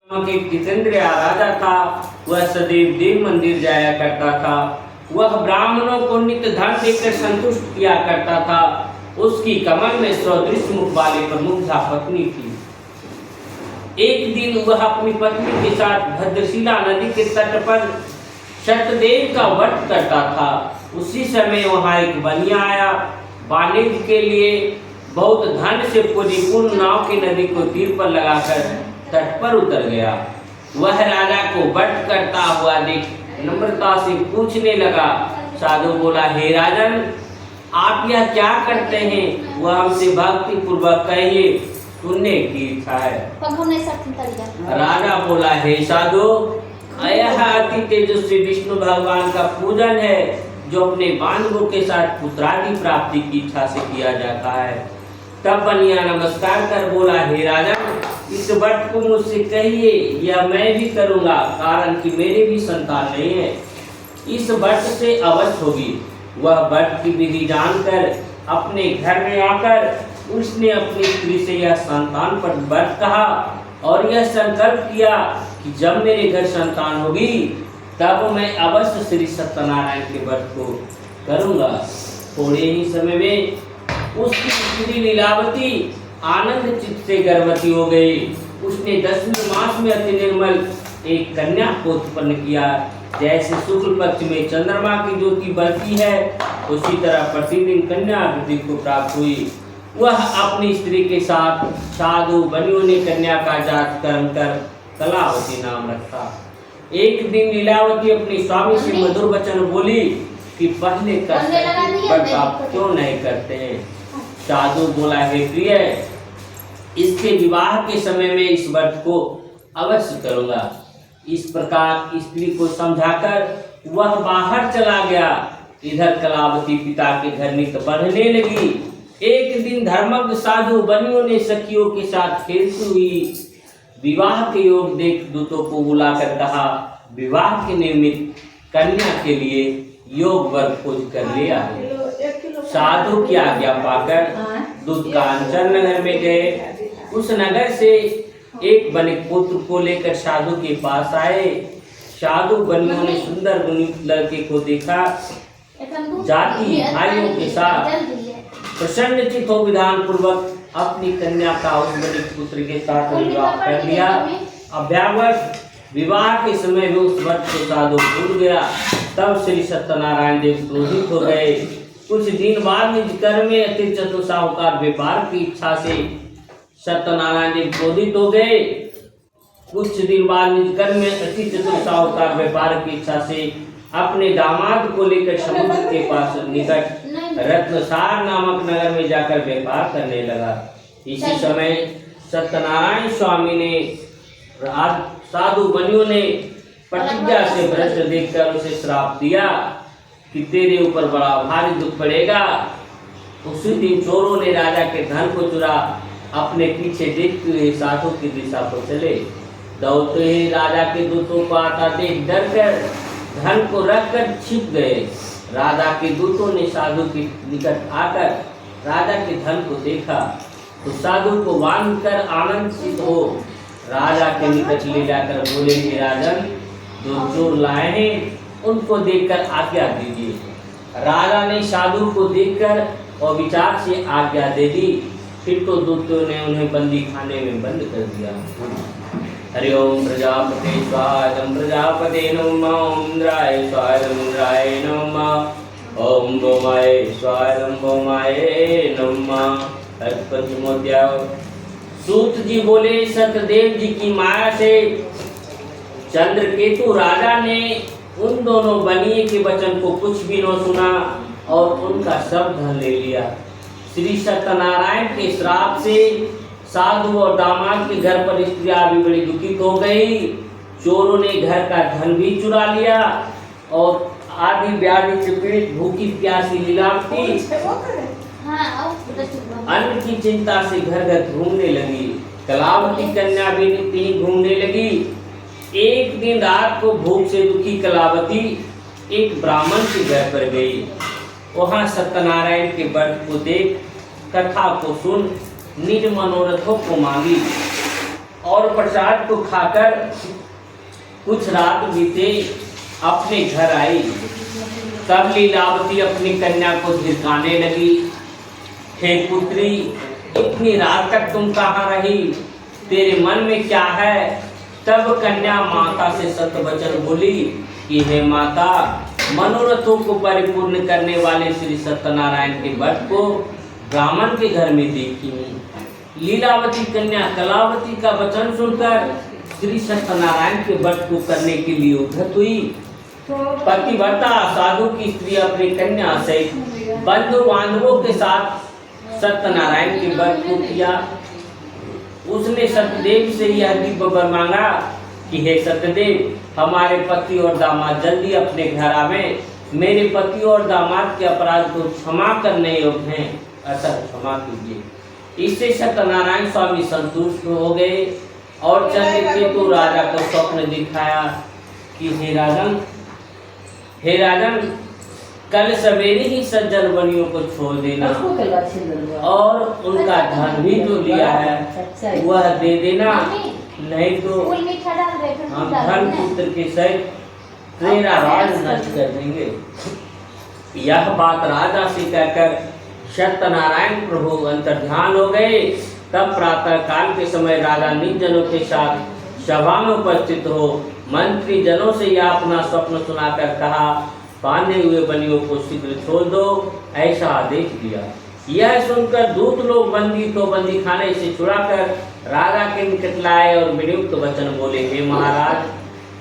एक जितेंद्र राजा था। वह सदैव देव मंदिर जाया करता था। वह ब्राह्मणों को नित्य धन देकर संतुष्ट किया करता था। उसकी कमर में सदृश मुख वाली प्रमुखा पत्नी थी। एक दिन वह अपनी पत्नी के साथ भद्रशिला नदी के तट पर सत्यदेव का व्रत करता था। उसी समय वहां एक बनिया आया। वाणिज्य के लिए बहुत धन से परिपूर्ण नाव की नदी को तीर पर लगाकर तट पर उतर गया। वह राजा को व्रत करता हुआ देख नम्रता से पूछने लगा। साधु बोला, हे राजन, आप यह क्या करते हैं? वह हमसे भक्ति पूर्वक कहिए, सुनने की इच्छा है। राजा बोला, हे साधु, यह अति तेजस्वी विष्णु भगवान का पूजन है जो अपने बांधवों के साथ पुत्रादि प्राप्ति की इच्छा से किया जाता है। तब बनिया नमस्कार कर बोला, हे राजा, इस व्रत को मुझसे कहिए, यह मैं भी करूंगा, कारण कि मेरे भी संतान नहीं है। इस व्रत से अवश्य होगी। वह व्रत की विधि जानकर अपने घर में आकर उसने अपनी स्त्री से यह संतान पर व्रत कहा और यह संकल्प किया कि जब मेरे घर संतान होगी तब मैं अवश्य श्री सत्यनारायण के व्रत को करूंगा। थोड़े ही समय में उसकी स्त्री लीलावती आनंद चित्त से गर्भवती हो गई। उसने 10वें मास में अति निर्मल एक कन्या को उत्पन्न किया। जैसे शुक्ल पक्ष में चंद्रमा की ज्योति बढ़ती है, उसी तरह प्रतिदिन कन्या वृद्धि को प्राप्त हुई। वह अपनी स्त्री के साथ साधु बनियों ने कन्या का जात कर्म कर कलावती नाम रखा। एक दिन लीलावती अपने स्वामी से मधुर वचन बोली कि पहले कर्तव्य आप क्यों नहीं करते हैं? साधु बोला, हे प्रिय, इसके विवाह के समय में इस व्रत को अवश्य करूंगा। इस प्रकार स्त्री को समझाकर वह बाहर चला गया। इधर कलावती पिता के घर नित्य बढ़ने लगी। एक दिन धर्मज्ञ साधु बनियों ने सखियों के साथ खेलती हुई विवाह के योग देख दूतों को बुलाकर कहा, विवाह के निमित्त कन्या के लिए योग वर खोज कर ले आए। साधु की आज्ञा पाकर दूत कांचन नगर में गए। उस नगर से एक बनिक पुत्र को लेकर साधु के पास आए। साधु बनियों ने सुंदर गुणित लड़के को देखा। जाति भाइयों के साथ प्रसन्नचित हो विधान पूर्वक अपनी कन्या का उस बनिक पुत्र के साथ विवाह कर लिया। अभ्यावत विवाह के समय भी उस व्रत को साधु भूल गया। तब श्री सत्यनारायण देव क्रोधित हो गए। कुछ दिन बाद निज कर्म में अति चतुर साहूकार व्यापार की इच्छा से सत्यनारायण देव क्रोधित हो गए। कुछ दिन बाद निज कर्म में अति चतुर साहूकार व्यापार की इच्छा से अपने दामाद को लेकर समुद्र के पास निकट रत्नसार नामक नगर में जाकर व्यापार करने लगा। इसी समय सत्यनारायण स्वामी ने साधु बनियों ने प्रतिज्ञा से भ्रष्ट देखकर उसे श्राप दिया कि तेरे ऊपर बड़ा भारी दुख पड़ेगा। उसी दिन चोरों ने राजा के धन को चुरा अपने पीछे देखते हुए साधु की दिशा पर चले। दौड़ते ही राजा के दूतों को आता देख डर कर धन को रखकर छिप गए। राजा के दूतों ने साधु के निकट आकर राजा के धन को देखा तो साधु को बांध कर आनंदित हो राजा के निकट ले जाकर बोले, कि राजन, जो चोर लाए हैं उनको देखकर आज्ञा दीजिए। राजा ने साधु को देखकर और विचार से आज्ञा दे दी। फिर तो दूतों ने उन्हें बंदी खाने में बंद कर दिया। हरि ओम प्रजापते स्वाहा प्रजापते नमः। ओम इंद्राय स्वाहा इंद्राय नमः। ओम भौमाय स्वाहा भौमाय नमः। सूत जी बोले, सत्यदेव जी की माया से चंद्रकेतु राजा ने उन दोनों बनिए के वचन को कुछ भी न सुना और उनका सब धन ले लिया। श्री सत्यनारायण के श्राप से साधु और दामाद के घर पर स्त्रियां भी बड़ी दुखित हो गई। चोरों ने घर का धन भी चुरा लिया और आदि व्याधि से पीड़ित भूखी प्यासी लीलावती अन्न की चिंता से घर घर घूमने लगी। कलावती कन्या भी नित्य ही घूमने लगी। एक दिन रात को भूख से दुखी कलावती एक ब्राह्मण के घर पर गई। वहां सत्यनारायण के व्रत को देख, कथा को सुन, निज मनोरथों को मांगी और प्रसाद को खाकर कुछ रात बीते अपने घर आई। तब लीलावती अपनी कन्या को धिरकाने लगी, हे पुत्री, इतनी रात तक तुम कहाँ रही? तेरे मन में क्या है? तब कन्या माता से सत्य वचन बोली कि हे माता, मनोरथों को परिपूर्ण करने वाले श्री सत्यनारायण के व्रत को ब्राह्मण के घर में देखी। लीलावती कन्या कलावती का वचन सुनकर श्री सत्यनारायण के व्रत को करने के लिए उद्धत हुई। पतिव्रता साधु की स्त्री अपनी कन्या से बंधु बांधवों के साथ सत्यनारायण के व्रत को किया। उसने सत्यदेव से यह दिव्य वर मांगा कि हे सत्यदेव, हमारे पति और दामाद जल्दी अपने घर आवे। मेरे पति और दामाद के अपराध को क्षमा करने योग्य हैं, अतः क्षमा कीजिए। इससे सत्यनारायण स्वामी संतुष्ट हो गए और चंद्रकेतु राजा को स्वप्न दिखाया कि हे राजन, कल सवेरे ही सज्जन बनियों को छोड़ देना और उनका धन भी जो लिया है वह दे देना, नहीं तो हम धन पुत्र के सहित तेरा राज नष्ट कर देंगे। यह बात राजा से कहकर सत्यनारायण प्रभु अंतर्ध्यान हो गए। तब प्रातः काल के समय राजा निज जनों के साथ सभा में उपस्थित हो मंत्री जनों से यह अपना स्वप्न सुनाकर कहा, बांधे हुए बलियों को शीघ्र छोड़ दो, ऐसा आदेश दिया। यह सुनकर दूत लोग बंदी को बंदी खाने से छुड़ाकर राजा के निकट लाए और विनियुक्त वचन बोले, हे महाराज,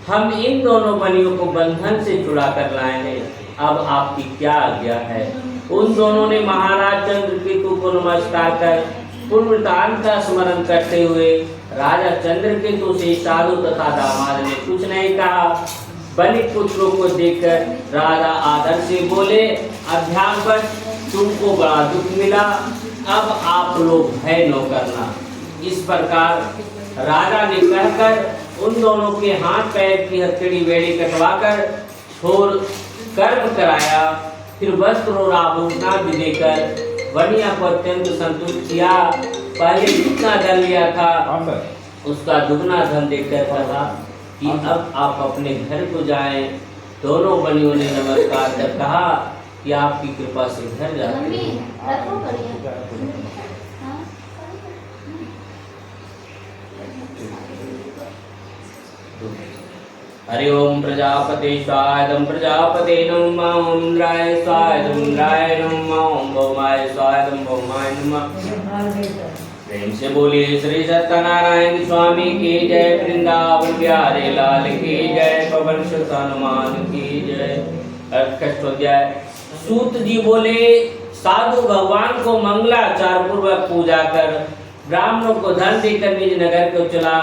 हम इन दोनों बलियों को बंधन से छुड़ा कर लाए हैं, अब आपकी क्या आज्ञा है? उन दोनों ने महाराज चंद्रकेतु को नमस्कार कर पूर्वतान का स्मरण करते हुए राजा चंद्रकेतु से साधु तथा दामाद ने कुछ नहीं कहा। बलि पुत्रों को देखकर राजा आदर से बोले, अध्यापक, तुमको बड़ा दुख मिला, अब आप लोग भय न करना। इस प्रकार राजा ने कहकर उन दोनों के हाथ पैर की हथकड़ी बेड़ी कटवाकर छोड़ कर्म कराया। फिर वस्त्र और आभूषण भी देकर बनिया को अत्यंत संतुष्ट किया। पहले जितना धन लिया था उसका दुगना धन देकर कहा कि अब आप अपने घर को जाएं। दोनों बनियों ने नमस्कार कर कहा कि आपकी कृपा से घर जाते हैं। हरि ओम प्रजापते स्वायदम प्रजापते नमः, ओम इंद्राय स्वायदम इंद्राय नमः, ओम भौमाय स्वायदम भौमाय नमः। प्रेम से बोलिए श्री सत्यनारायण स्वामी की जय, वृंदावन बिहारी लाल की जय, पवन सुत हनुमान की जय। सूत जी बोले, साधु भगवान को मंगलाचार पूर्वक पूजा कर ब्राह्मणों को धन देकर निज नगर को चला।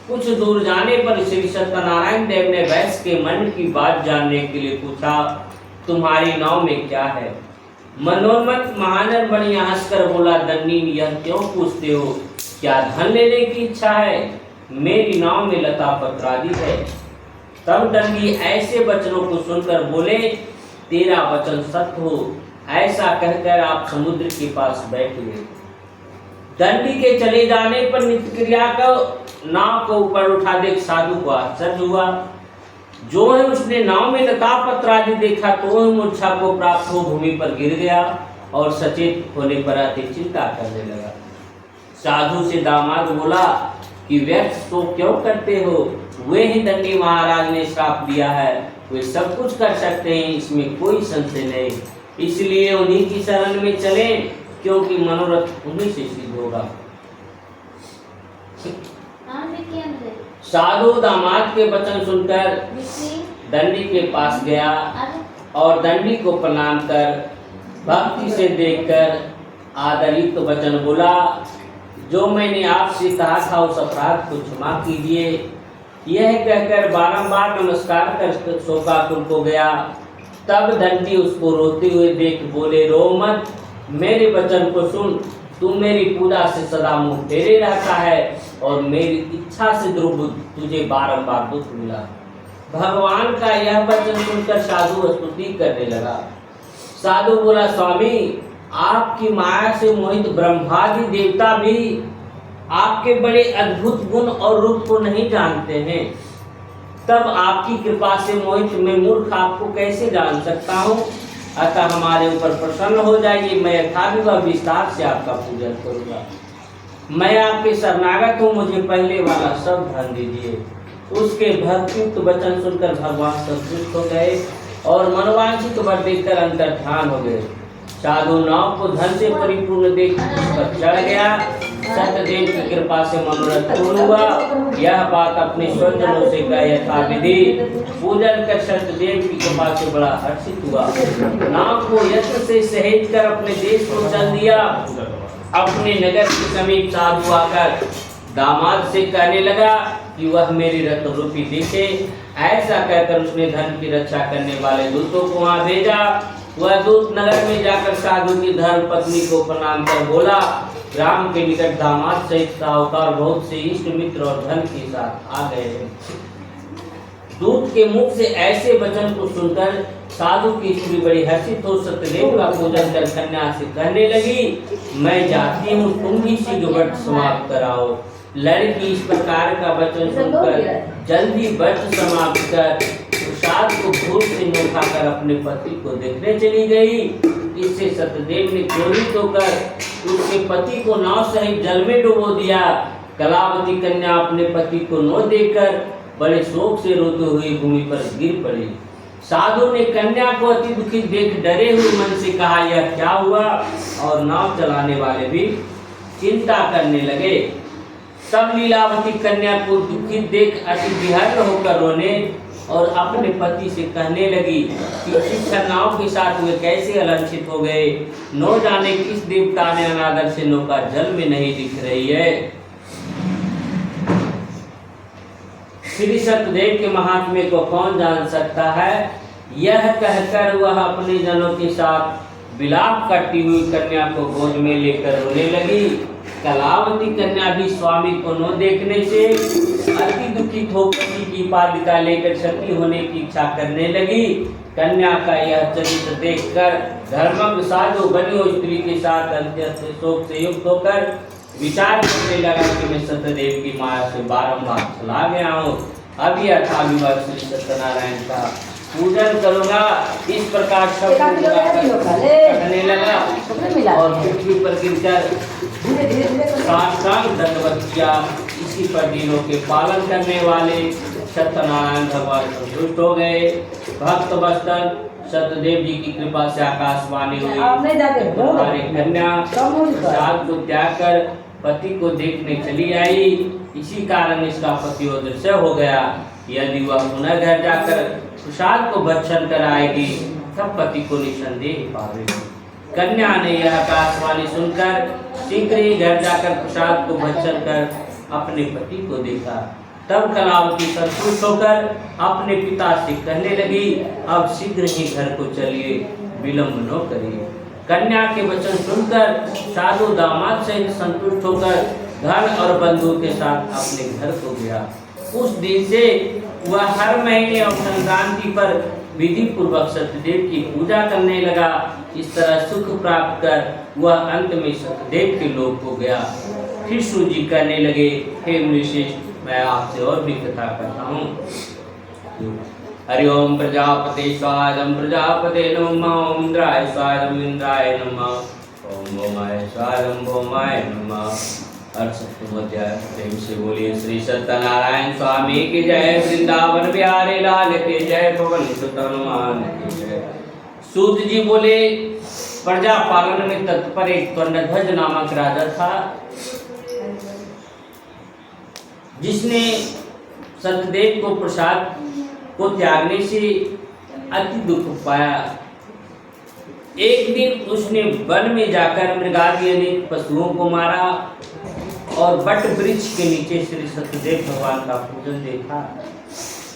कुछ दूर जाने पर श्री सत्यनारायण देव ने वैश्य के मन की बात जानने के लिए पूछा, तुम्हारी नाव में क्या है? मनोन्मत्त महानर बनिया हंसकर बोला, दंडी, यह क्यों पूछते हो? क्या धन लेने की इच्छा है? मेरी नाव में लता पत्र आदि है। तब दंडी ऐसे वचनों को सुनकर बोले, तेरा वचन सत्य हो। ऐसा कहकर आप समुद्र के पास बैठ गए। दंडी के चले जाने पर नित्य क्रिया का नाव को ऊपर उठा देख साधु को आश्चर्य हुआ। जो है उसने नाव में लता पत्र आदि देखा तो ही मूर्छा को प्राप्त हो भूमि पर गिर गया और सचेत होने पर अति चिंता करने लगा। साधु से दामाद बोला कि व्यर्थ तो क्यों करते हो? वे ही दंडी महाराज ने श्राप दिया है, वे सब कुछ कर सकते हैं, इसमें कोई संशय नहीं। इसलिए उन्हीं की शरण में चले, क्योंकि मनोरथ उन्हीं से सिद्ध होगा। साधु दामाद के वचन सुनकर दंडी के पास गया और दंडी को प्रणाम कर भक्ति से देखकर आदरित वचन बोला, जो मैंने आपसे कहा था उस अपराध को क्षमा कीजिए। यह कहकर बारंबार नमस्कार कर शोकाकुल को गया। तब दंडी उसको रोते हुए देख बोले, रो मत, मेरे वचन को सुन। तू मेरी पूजा से सदा मुँह फेरे रहता है और मेरी इच्छा से दुर्बुद्ध तुझे बारंबार दुख मिला। भगवान का यह वचन सुनकर साधु स्तुति करने लगा। साधु बोला, स्वामी, आपकी माया से मोहित ब्रह्मादि देवता भी आपके बड़े अद्भुत गुण और रूप को नहीं जानते हैं, तब आपकी कृपा से मोहित मैं मूर्ख आपको कैसे जान सकता हूँ। अतः हमारे ऊपर प्रसन्न हो जाइए, मैं यथाविधि विस्तार से आपका पूजन करूँगा। मैं आपके शरणागत हूँ, मुझे पहले वाला सब धन दीजिए। उसके भक्तियुक्त वचन सुनकर भगवान संतुष्ट हो गए और मनोवांछित वर देखकर अंतर्ध्यान हो गए। साधु नाव को धन से परिपूर्ण देख उस पर चढ़ गया। सत्यदेव की कृपा से मनोरथ पूर्ण हुआ। यह बात अपने स्वजनों से कह यथाविधि पूजन कर सत्यदेव की कृपा से बड़ा हर्षित हुआ। नाव को यत्न से सहेज कर अपने देश को चल दिया। अपने नगर के समीप साधु आकर दामाद से कहने लगा कि वह मेरी रत्न रूपी देखे। ऐसा कहकर उसने धन की रक्षा करने वाले दूतों को वहां भेजा। वह दूत नगर में जाकर साधु की धर्म पत्नी को प्रणाम कर बोला, ग्राम के निकट दामाद सहित साहूकार बहुत से इष्ट मित्र और धन के साथ आ गए हैं। दूत के मुख से ऐसे वचन को सुनकर साधु की स्त्री बड़ी हर्षित हो सत्यदेव का पूजन कर कन्या से कहने लगी, मैं जाती हूँ, तुम भी शीघ्र व्रत समाप्त कराओ। लड़की इस प्रकार का वचन सुनकर जल्दी व्रत समाप्त कर प्रसाद को भूल से नोखा कर अपने पति को देखने चली गई। इससे सत्यदेव ने क्रोधित होकर उसके पति को नाव सहित जल में डुबो दिया। कलावती कन्या अपने पति को न देखकर बड़े शोक से रोते हुए भूमि पर गिर पड़ी। साधु ने कन्या को अति दुखित देख डरे हुए मन से कहा, यह क्या हुआ? और नाव चलाने वाले भी चिंता करने लगे। तब लीलावती कन्या को दुखित देख अति विहर्ण होकर रोने और अपने पति से कहने लगी कि इस नाव के साथ वे कैसे अलंचित हो गए। न जाने किस देवता ने अनादर से नौका जल में नहीं दिख रही है। श्री सत्यदेव के महात्म्य को कौन जान सकता है। यह कहकर वह अपने जनों के साथ विलाप करती हुई कन्या को गोद में लेकर रोने लगी। कलावती कन्या भी स्वामी को न देखने से अति दुखित हो पति की पादिका लेकर सती होने की इच्छा करने लगी। कन्या का यह चरित्र देखकर धर्मज्ञ साधु बनी हुई स्त्री के साथ अत्यंत शोक से युक्त होकर विचार करने लगा कि मैं सत्यदेव की माया से बारंबार चला गया हूँ। अब यह था विवाह श्री सत्यनारायण का पूजन करूंगा। इस प्रकार सब कहने लगा और पृथ्वी पर गिरकर साष्टांग दंडवत किया। इसी पर दिनों के पालन करने वाले सत्यनारायण भगवान संतुष्ट हो गए। भक्त वस्तन सत्यदेव जी की कृपा से आकाशवाणी हुई, हमारी कन्या प्रसाद को त्याग कर पति को देखने चली आई। इसी कारण इसका पति अदृश्य हो गया। यदि वह पुनः घर जाकर प्रसाद को भक्षण कर आएगी तब पति को निसंदेह पावेगी। कन्या ने यह आकाशवाणी सुनकर शीघ्र ही घर जाकर प्रसाद को भक्षण कर अपने पति को देखा। तब कलावती संतुष्ट होकर अपने पिता से कहने लगी, अब शीघ्र ही घर को चलिए, विलंब न करिए। कन्या के वचन सुनकर साधु दामाद से संतुष्ट होकर धन और बंधु के साथ अपने घर को गया। उस दिन से वह हर महीने और संक्रांति पर विधि पूर्वक सत्यदेव की पूजा करने लगा। इस तरह सुख प्राप्त कर वह अंत में सत्यदेव के लोक को गया। फिर शिव जी कहने लगे, हे मुनिश्रेष्ठ, मैं आपसे और भी कथा करता हूँ। हरि ओम प्रजापते स्वाहा प्रजापते नमः। ओम इंद्राय स्वाहा इंद्राय नमः। ओम भौमाय स्वाहा भौमाय नमः। अध्याय प्रेम से बोलिए श्री सत्यनारायण स्वामी की जय। वृंदावन बिहारी लाल की जय। पवन सुत हनुमान की जय। सूत जी बोले, प्रजा पालन में तत्पर एक कर्णध्वज नामक राजा था, जिसने सत्यदेव को प्रसाद को त्यागने से अति दुख पाया। एक दिन उसने वन में जाकर मृगादि अनेक पशुओं को मारा और वट वृक्ष के नीचे श्री सत्यदेव भगवान का पूजन देखा,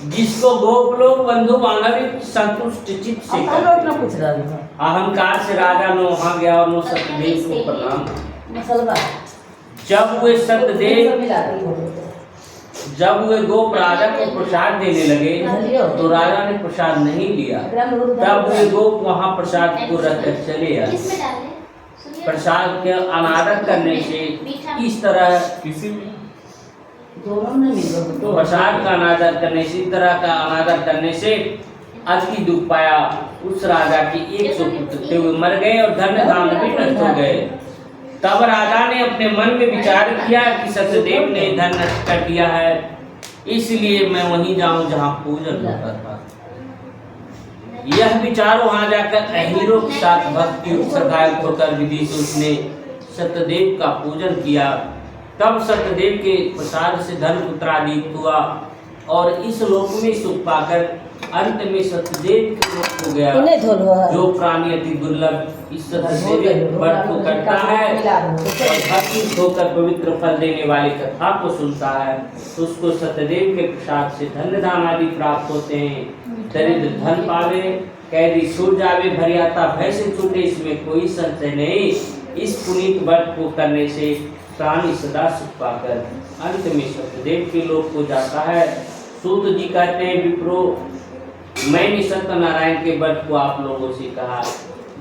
जिसको गोप लोग बंधु बांधव संतुष्ट चित्त से अहंकार से राजा ने वहां गया और सत्यदेव को प्रणाम। जब वे गोप राजा को प्रसाद देने लगे तो राजा ने प्रसाद नहीं लिया। तब वे गोप वहां प्रसाद को रखकर चले आए। प्रसाद के अनादर करने से इस तरह प्रसाद का अनादर करने से इस तरह का अनादर करने से अति दुख पाया। उस राजा की 100 पुत्र थे, वे मर गए और धन धाम भी नष्ट हो गए। तब राजा ने अपने मन में विचार किया कि सत्यदेव ने धन नष्ट कर दिया है, इसलिए मैं वहीं जाऊं जहां पूजन होता था। यह विचार वहां जाकर अहीरों के साथ भक्ति उत्सर्गायुक्त होकर विधि से उसने सत्यदेव का पूजन किया। तब सत्यदेव के प्रसाद से धन पुत्रादित हुआ और इस लोक में सुख पाकर अंत में सत्यदेव के लोक हो गया। जो प्राणी अति दुर्लभ इस सत्यदेव व्रत को करता है और भक्ति होकर पवित्र फल देने वाली कथा को सुनता है, उसको सत्यदेव के प्रसाद से धन धाम आदि प्राप्त होते हैं। दरिद्र धन पावे, कैदी छूट जावे, भरियाता भय से छूटे, इसमें कोई संशय नहीं। इस पुनीत व्रत को करने से प्राणी सदा सुख पाकर अंत में सत्यदेव के लोक को जाता है। सूत जी कहते हैं, विप्रो मैंने सत्यनारायण के व्रत को आप लोगों से कहा,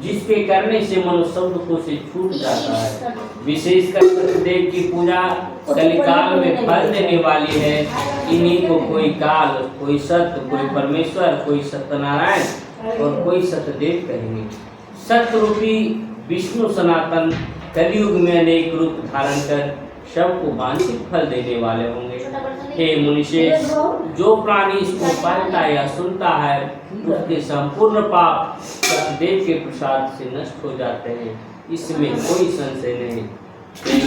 जिसके करने से मनुष्य शब्द से छूट जाता है। विशेषकर सत्यदेव की पूजा कलिकाल में फल देने वाली है। इन्हीं को कोई काल, कोई सत्य, कोई परमेश्वर, कोई सत्यनारायण और कोई सत्यदेव कहेंगे। सत्य रूपी विष्णु सनातन कलयुग में अनेक रूप धारण कर सबको वांछित फल देने वाले होंगे। हे मुनिशेष, जो प्राणी इसको पालता या सुनता है उसके संपूर्ण पाप सत्यदेव के प्रसाद से नष्ट हो जाते हैं, इसमें कोई संशय नहीं।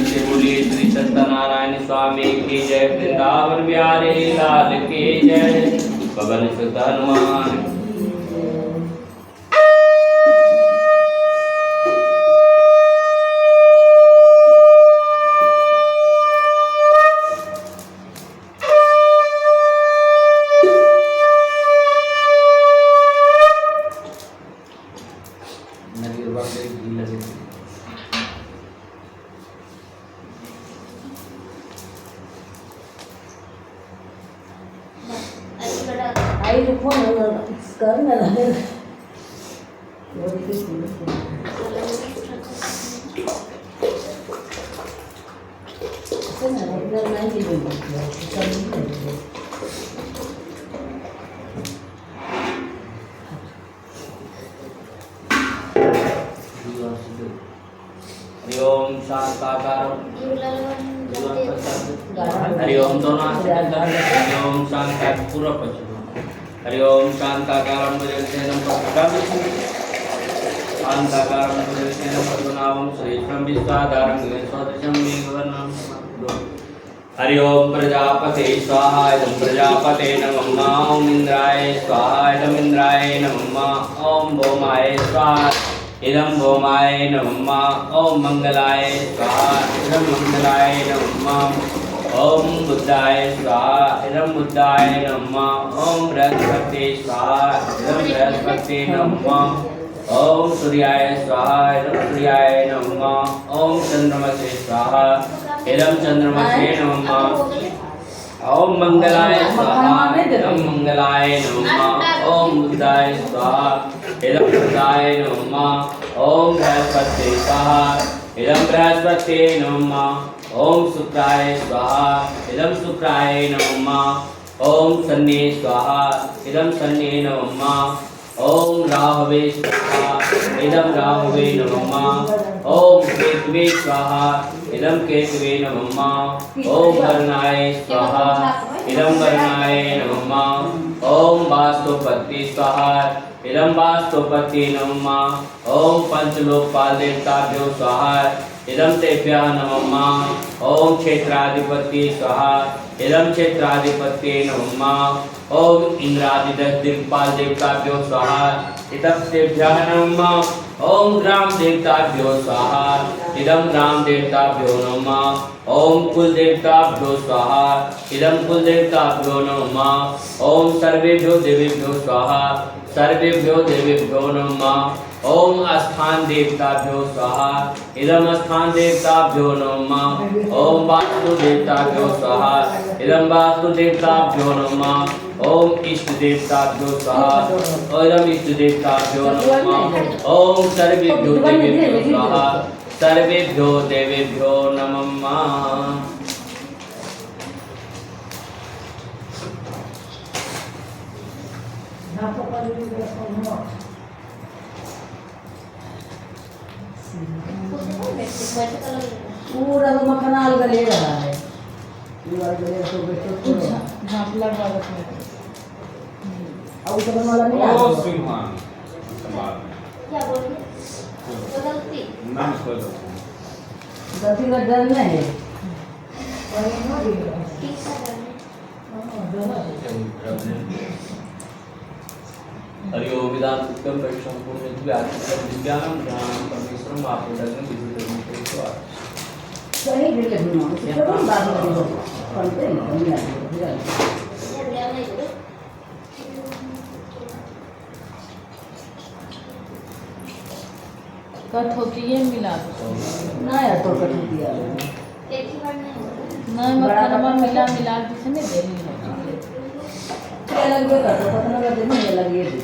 से बोलिए श्री सत्यनारायण स्वामी की जय, वृंदावन बिहारी लाल की जय, पवन सुत हनुमान। हरिओम शांताकारं हरिओम हरिओम शांताकारं पूरा पश्चिम हरिओम शांताकारं भजनसेनं पद्मनाभं शांताकारं भजनसेनं पद्मनाभं श्रेष्ठं विश्वाधारं सदृशं मेघवर्णं। हरिओम प्रजापते स्वाहा, इदं प्रजापते नमः। ओम इंद्राय स्वाहा, इदं इंद्राय नमः। ओम भौमाय स्वाहा, इदं भौमाय नमः। ओम मंगलाय स्वाहा, इदं मंगलाय नमः। ओम बुद्धाय स्वाहा, इदं बुद्धाय नमः। ओम बृहस्पते स्वाहा, इदं बृहस्पते नमः। ओम सूर्याय स्वाहा, इदं सूर्याय नमः। ओम चंद्रमसे स्वाहा, इदं चंद्रमसे नमः। ओम मंगलाय स्वाहा, इदं मंगलाय नमः। ओम बुद्धाय स्वाहा, इदं बुद्धाय नमः। ओम बृहस्पते स्वाहा, इदं बृहस्पते नमः। ओम शुक्राय स्वाहा, इदं शुक्राय नमः। ओम शन्ये स्वाहा, इदं शन्ये नमः। ओम राहवे स्वाहा, इदं राहवे नमः। ओम केतवे स्वाहा, इदं केतवे नमः। ओम वर्णाय स्वाहा, इदं वर्णाय नमः। ओम वास्तुपति स्वाहा, इदं वास्तुपति नमः। ओम पंचलोकपाल देवताभ्यो स्वाहा, इदं तेभ्यः नमः। ओम क्षेत्राधिपति स्वाहा, इदं क्षेत्राधिपति नमः। ओम इंद्रादिदश दिक्पाल देवताभ्यो स्वाहा, इदं तेभ्यः नमः। ओम ग्राम देवताभ्यो स्वाहा, इदं ग्राम देवताभ्यो नमः। ओम कुल देवताभ्यो स्वाहा, इदं कुल देवताभ्यो नमः। ओम सर्वेभ्यो देवेभ्यो स्वाहा, सर्वेभ्यो देवेभ्यो नमः। ओम स्थान देवताभ्यो स्वाहा, इदं स्थान देवताभ्यो नमः। ओम वास्तु देवताभ्यो स्वाहा, इदं वास्तु देवताभ्यो नमः। ओम इष्ट देवताभ्यो स्वाहा, इदं इष्ट देवताभ्यो नमः। ओम सर्वेभ्यो देवेभ्यो स्वाहा, सर्वेभ्यो देवेभ्यो नमः। पूरा तो मखाना अलग ले रहा है। ये वाला ले तो बैठो झाप लगा रखा है। अब तो वाला नहीं आ रहा। ओ सिंहान क्या बोल रहे हो? गलती नाम खोल दो। गलती का डर नहीं है। ठीक सा करने हरि ओम वेदांतम परिसंपूर्ण विज्ञानम ज्ञानम परमेश्वरम आपदग्न विद्युत सही बिल्कुल नहीं। चलो बात करेंगे। पढ़ते हैं कभी ना कभी। ये ले नहीं करो कट होती है मिला दो ना यार तो कट दिया। एक ही बार नहीं होगा नहीं मखाना मिला मिला जिसे नहीं देनी है ये अलग भी कर दो। पता ना देने ये अलग ये भी।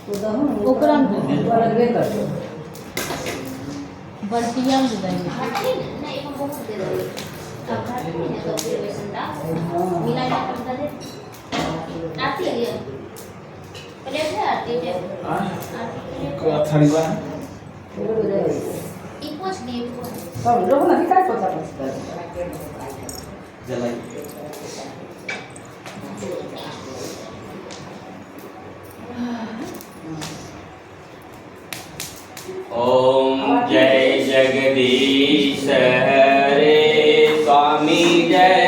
तो दहु ओकरा में वो अलग भी कर दो। बल्टियां में देंगे घाटी नहीं हम बहुत दे दोगे अब घाटी नहीं है तो फिर वैसे ना मिला ना करता दे आती है ये प्लेट है आती है आती को थरीवा इपोच दी इपोच सब लोग ना क्या पता पता। जलाई ओम जय जगदीश हरे स्वामी जय